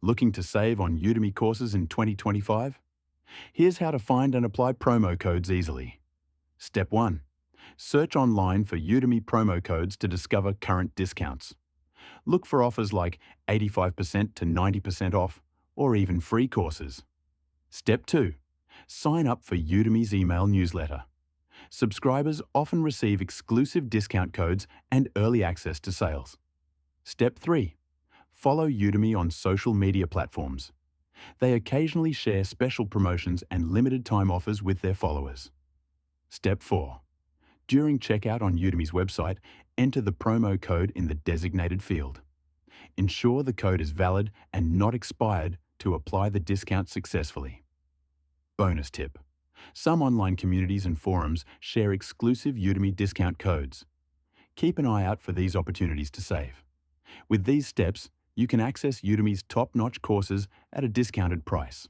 Looking to save on Udemy courses in 2025? Here's how to find and apply promo codes easily. Step 1. Search online for Udemy promo codes to discover current discounts. Look for offers like 85% to 90% off, or even free courses. Step 2. Sign up for Udemy's email newsletter. Subscribers often receive exclusive discount codes and early access to sales. Step 3. Follow Udemy on social media platforms. They occasionally share special promotions and limited time offers with their followers. Step 4. During checkout on Udemy's website, enter the promo code in the designated field. Ensure the code is valid and not expired to apply the discount successfully. Bonus tip. Some online communities and forums share exclusive Udemy discount codes. Keep an eye out for these opportunities to save. With these steps, you can access Udemy's top-notch courses at a discounted price.